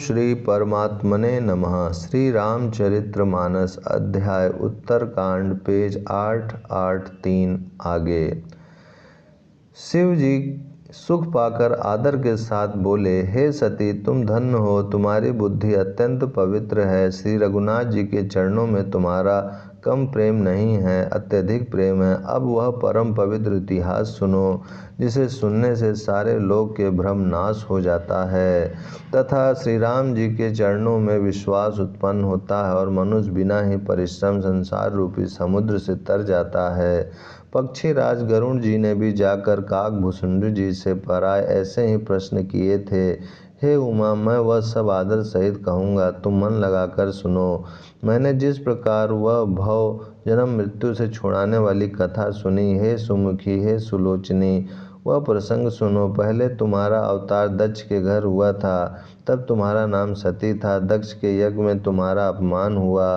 श्री परमात्मने नमः। श्री रामचरितमानस अध्याय उत्तरकांड पेज 883 आगे। शिव जी सुख पाकर आदर के साथ बोले, हे सती, तुम धन्य हो, तुम्हारी बुद्धि अत्यंत पवित्र है। श्री रघुनाथ जी के चरणों में तुम्हारा कम प्रेम नहीं है, अत्यधिक प्रेम है। अब वह परम पवित्र इतिहास सुनो, जिसे सुनने से सारे लोक के भ्रम नाश हो जाता है तथा श्री राम जी के चरणों में विश्वास उत्पन्न होता है और मनुष्य बिना ही परिश्रम संसार रूपी समुद्र से तर जाता है। पक्षी राज गरुण जी ने भी जाकर काकभूषुंडी जी से पराय ऐसे ही प्रश्न किए थे। हे उमा, मैं वह सब आदर सहित कहूँगा, तुम मन लगाकर सुनो। मैंने जिस प्रकार वह भव जन्म मृत्यु से छुड़ाने वाली कथा सुनी, हे सुमुखी, हे सुलोचनी, वह प्रसंग सुनो। पहले तुम्हारा अवतार दक्ष के घर हुआ था, तब तुम्हारा नाम सती था। दक्ष के यज्ञ में तुम्हारा अपमान हुआ,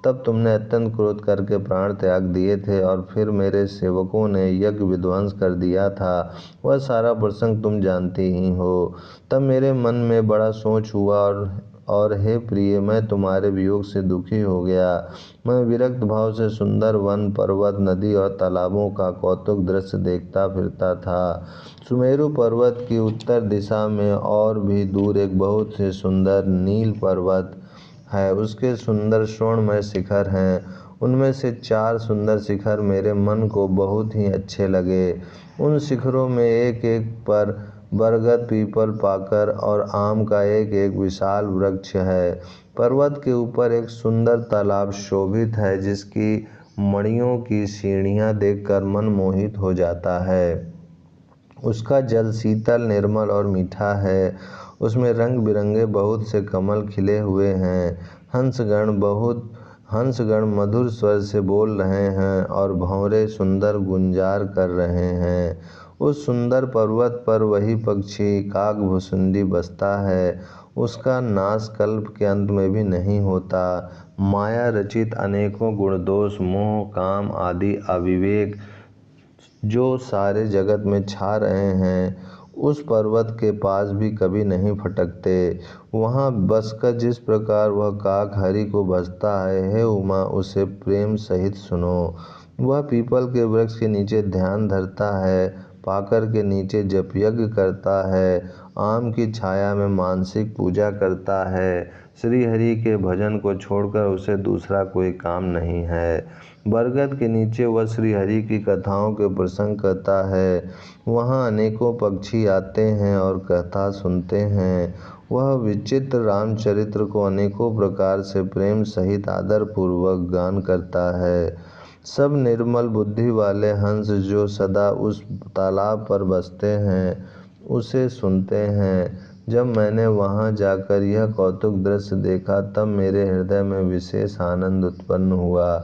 तब तुमने अत्यंत क्रोध करके प्राण त्याग दिए थे और फिर मेरे सेवकों ने यज्ञ विध्वंस कर दिया था। वह सारा प्रसंग तुम जानती ही हो। तब मेरे मन में बड़ा सोच हुआ और हे प्रिय, मैं तुम्हारे वियोग से दुखी हो गया। मैं विरक्त भाव से सुंदर वन, पर्वत, नदी और तालाबों का कौतुक दृश्य देखता फिरता था। सुमेरु पर्वत की उत्तर दिशा में और भी दूर एक बहुत ही सुंदर नील पर्वत है। उसके सुंदर स्वर्णमय शिखर हैं। उनमें से 4 सुंदर शिखर मेरे मन को बहुत ही अच्छे लगे। उन शिखरों में एक एक पर बरगद, पीपल, पाकर और आम का एक एक विशाल वृक्ष है। पर्वत के ऊपर एक सुंदर तालाब शोभित है, जिसकी मणियों की सीढ़ियाँ देखकर मन मोहित हो जाता है। उसका जल शीतल, निर्मल और मीठा है। उसमें रंग बिरंगे बहुत से कमल खिले हुए हैं। हंसगण मधुर स्वर से बोल रहे हैं और भंवरे सुंदर गुंजार कर रहे हैं। उस सुंदर पर्वत पर वही पक्षी काकभूषुंडी बसता है। उसका नाश कल्प के अंत में भी नहीं होता। माया रचित अनेकों गुण दोष, मोह, काम आदि अविवेक जो सारे जगत में छा रहे हैं, उस पर्वत के पास भी कभी नहीं फटकते। वहाँ बसकर जिस प्रकार वह काक हरि को भजता है, हे उमा, उसे प्रेम सहित सुनो। वह पीपल के वृक्ष के नीचे ध्यान धरता है, पाकर के नीचे जप यज्ञ करता है, आम की छाया में मानसिक पूजा करता है। श्री हरि के भजन को छोड़कर उसे दूसरा कोई काम नहीं है। बरगद के नीचे वह श्री हरि की कथाओं के प्रसंग करता है। वहाँ अनेकों पक्षी आते हैं और कथा सुनते हैं। वह विचित्र रामचरित्र को अनेकों प्रकार से प्रेम सहित आदर पूर्वक गान करता है। सब निर्मल बुद्धि वाले हंस जो सदा उस तालाब पर बसते हैं, उसे सुनते हैं। जब मैंने वहाँ जाकर यह कौतुक दृश्य देखा, तब मेरे हृदय में विशेष आनंद उत्पन्न हुआ।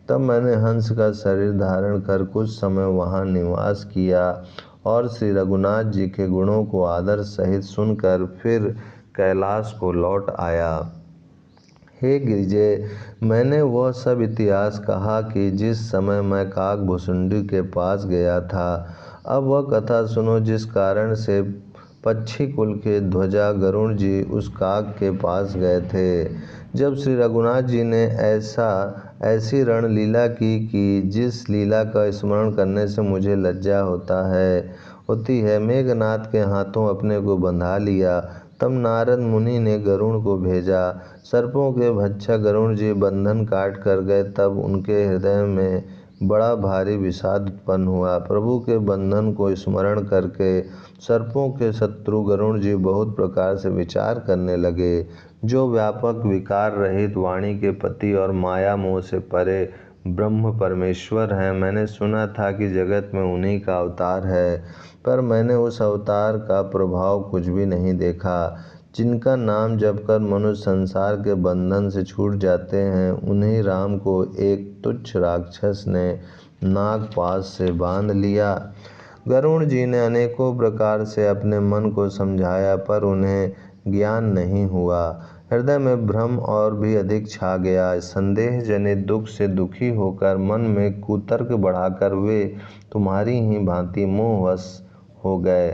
तब मैंने हंस का शरीर धारण कर कुछ समय वहाँ निवास किया और श्री रघुनाथ जी के गुणों को आदर सहित सुनकर फिर कैलाश को लौट आया। हे गिरिजे, मैंने वह सब इतिहास कहा कि जिस समय मैं काकभूषुंडी के पास गया था। अब वह कथा सुनो, जिस कारण से पक्षी कुल के ध्वजा गरुण जी उस काक के पास गए थे। जब श्री रघुनाथ जी ने ऐसी रणलीला की कि जिस लीला का स्मरण करने से मुझे लज्जा होती है, मेघनाथ के हाथों अपने को बंधा लिया। तब नारद मुनि ने गरुण को भेजा। सर्पों के भक्षक गरुण जी बंधन काट कर गए। तब उनके हृदय में बड़ा भारी विषाद उत्पन्न हुआ। प्रभु के बंधन को स्मरण करके सर्पों के शत्रु गरुण जी बहुत प्रकार से विचार करने लगे। जो व्यापक विकार रहित वाणी के पति और माया मोह से परे ब्रह्म परमेश्वर हैं, मैंने सुना था कि जगत में उन्हीं का अवतार है, पर मैंने उस अवतार का प्रभाव कुछ भी नहीं देखा। जिनका नाम जपकर मनुष्य संसार के बंधन से छूट जाते हैं, उन्हीं राम को एक तुच्छ राक्षस ने नागपाश से बांध लिया। गरुण जी ने अनेकों प्रकार से अपने मन को समझाया, पर उन्हें ज्ञान नहीं हुआ। हृदय में भ्रम और भी अधिक छा गया। संदेह जनित दुख से दुखी होकर मन में कुतर्क बढ़ाकर वे तुम्हारी ही भांति मोहवश हो गए।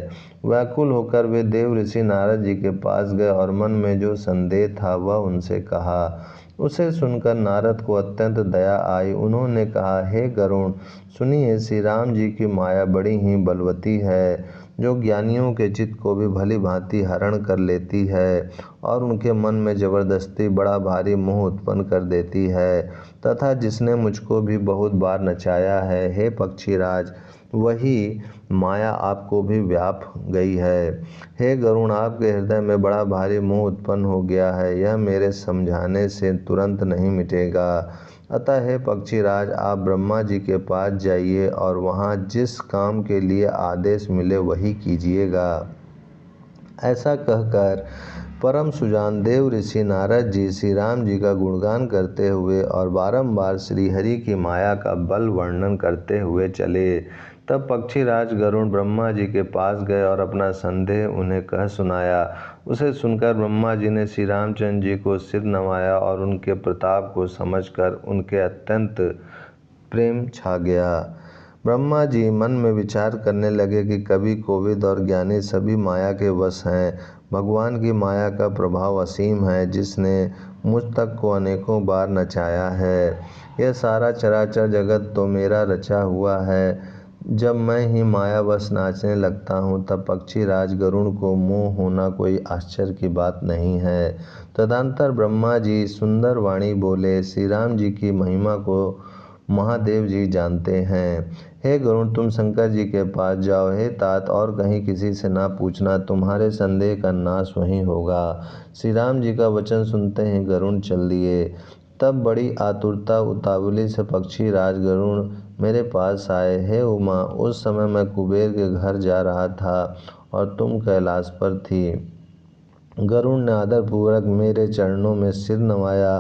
व्याकुल होकर वे देव ऋषि नारद जी के पास गए और मन में जो संदेह था वह उनसे कहा। उसे सुनकर नारद को अत्यंत दया आई। उन्होंने कहा, हे गरुण, सुनिए, श्री राम जी की माया बड़ी ही बलवती है, जो ज्ञानियों के चित्त को भी भली भांति हरण कर लेती है और उनके मन में जबरदस्ती बड़ा भारी मोह उत्पन्न कर देती है, तथा जिसने मुझको भी बहुत बार नचाया है। हे पक्षीराज, वही माया आपको भी व्याप गई है। हे गरुण, आपके हृदय में बड़ा भारी मोह उत्पन्न हो गया है, यह मेरे समझाने से तुरंत नहीं मिटेगा। अतः हे पक्षीराज, आप ब्रह्मा जी के पास जाइए और वहाँ जिस काम के लिए आदेश मिले वही कीजिएगा। ऐसा कहकर परम सुजान देव ऋषि नारद जी श्री राम जी का गुणगान करते हुए और बारंबार श्री हरि की माया का बल वर्णन करते हुए चले। तब पक्षीराज गरुण ब्रह्मा जी के पास गए और अपना संदेह उन्हें कह सुनाया। उसे सुनकर ब्रह्मा जी ने श्री रामचंद्र जी को सिर नवाया और उनके प्रताप को समझकर उनके अत्यंत प्रेम छा गया। ब्रह्मा जी मन में विचार करने लगे कि कवि, कोविद और ज्ञानी सभी माया के वश हैं। भगवान की माया का प्रभाव असीम है, जिसने मुझ तक को अनेकों बार नचाया है। यह सारा चराचर जगत तो मेरा रचा हुआ है। जब मैं ही मायावश नाचने लगता हूँ तब पक्षीराज गरुण को मोह होना कोई आश्चर्य की बात नहीं है। तदंतर ब्रह्मा जी सुंदर वाणी बोले, श्री राम जी की महिमा को महादेव जी जानते हैं। हे गरुण, तुम शंकर जी के पास जाओ। हे तात, और कहीं किसी से ना पूछना, तुम्हारे संदेह का नाश वहीं होगा। श्री राम जी का वचन सुनते ही गरुण चल दिए। तब बड़ी आतुरता उतावली से पक्षीराज गरुण मेरे पास आए। हे उमा, उस समय मैं कुबेर के घर जा रहा था और तुम कैलाश पर थी। गरुड़ ने आदरपूर्वक मेरे चरणों में सिर नवाया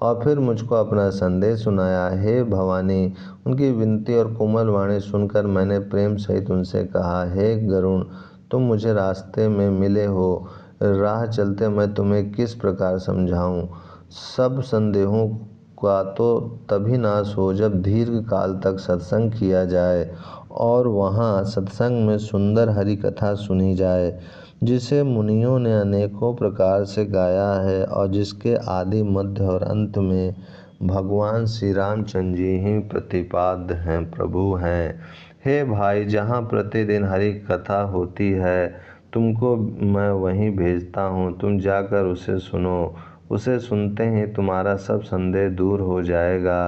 और फिर मुझको अपना संदेश सुनाया। हे भवानी, उनकी विनती और कोमल वाणी सुनकर मैंने प्रेम सहित उनसे कहा, हे गरुड़, तुम मुझे रास्ते में मिले हो, राह चलते मैं तुम्हें किस प्रकार समझाऊं। सब संदेहों का तो तभी नाश हो जब दीर्घ काल तक सत्संग किया जाए और वहाँ सत्संग में सुंदर हरि कथा सुनी जाए, जिसे मुनियों ने अनेकों प्रकार से गाया है और जिसके आदि मध्य और अंत में भगवान श्री रामचंद्र जी ही प्रतिपाद्य हैं, प्रभु हैं। हे भाई, जहाँ प्रतिदिन हरि कथा होती है तुमको मैं वहीं भेजता हूँ, तुम जाकर उसे सुनो। उसे सुनते ही तुम्हारा सब संदेह दूर हो जाएगा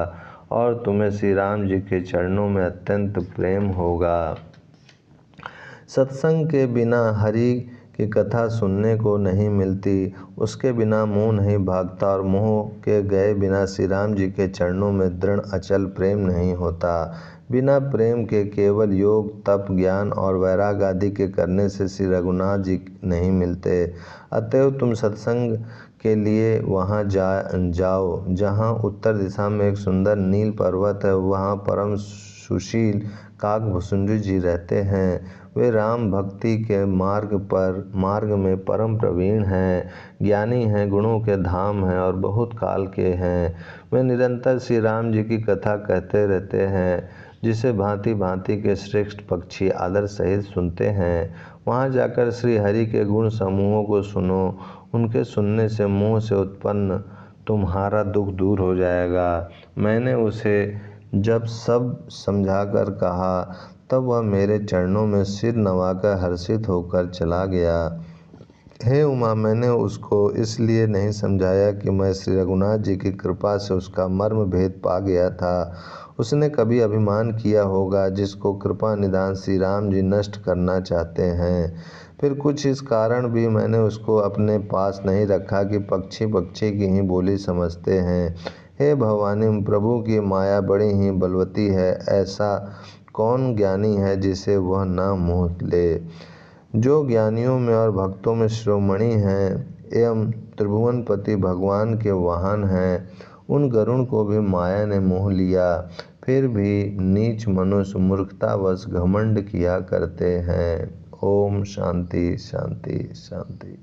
और तुम्हें श्री राम जी के चरणों में अत्यंत प्रेम होगा। सत्संग के बिना हरि की कथा सुनने को नहीं मिलती, उसके बिना मोह नहीं भागता और मोह के गए बिना श्री राम जी के चरणों में दृढ़ अचल प्रेम नहीं होता। बिना प्रेम के केवल योग, तप, ज्ञान और वैराग आदि के करने से श्री रघुनाथ जी नहीं मिलते। अतएव तुम सत्संग के लिए वहाँ जाओ जहाँ उत्तर दिशा में एक सुंदर नील पर्वत है। वहाँ परम सुशील काकभुसुंडी जी रहते हैं। वे राम भक्ति के मार्ग में परम प्रवीण हैं, ज्ञानी हैं, गुणों के धाम हैं और बहुत काल के हैं। वे निरंतर श्री राम जी की कथा कहते रहते हैं, जिसे भांति भांति के श्रेष्ठ पक्षी आदर सहित सुनते हैं। वहाँ जाकर श्री हरि के गुण समूहों को सुनो। उनके सुनने से मोह से उत्पन्न तुम्हारा दुख दूर हो जाएगा। मैंने उसे जब सब समझाकर कहा तब वह मेरे चरणों में सिर नवाकर हर्षित होकर चला गया। हे उमा, मैंने उसको इसलिए नहीं समझाया कि मैं श्री रघुनाथ जी की कृपा से उसका मर्म भेद पा गया था। उसने कभी अभिमान किया होगा, जिसको कृपा निदान श्री राम जी नष्ट करना चाहते हैं। फिर कुछ इस कारण भी मैंने उसको अपने पास नहीं रखा कि पक्षी पक्षी की ही बोली समझते हैं। हे भवानी, प्रभु की माया बड़ी ही बलवती है। ऐसा कौन ज्ञानी है जिसे वह ना मोह ले। जो ज्ञानियों में और भक्तों में शिरोमणि हैं एवं त्रिभुवनपति भगवान के वाहन हैं, उन गरुण को भी माया ने मोह लिया। फिर भी नीच मनुष्य मूर्खतावश घमंड किया करते हैं। ओम शांति शांति शांति।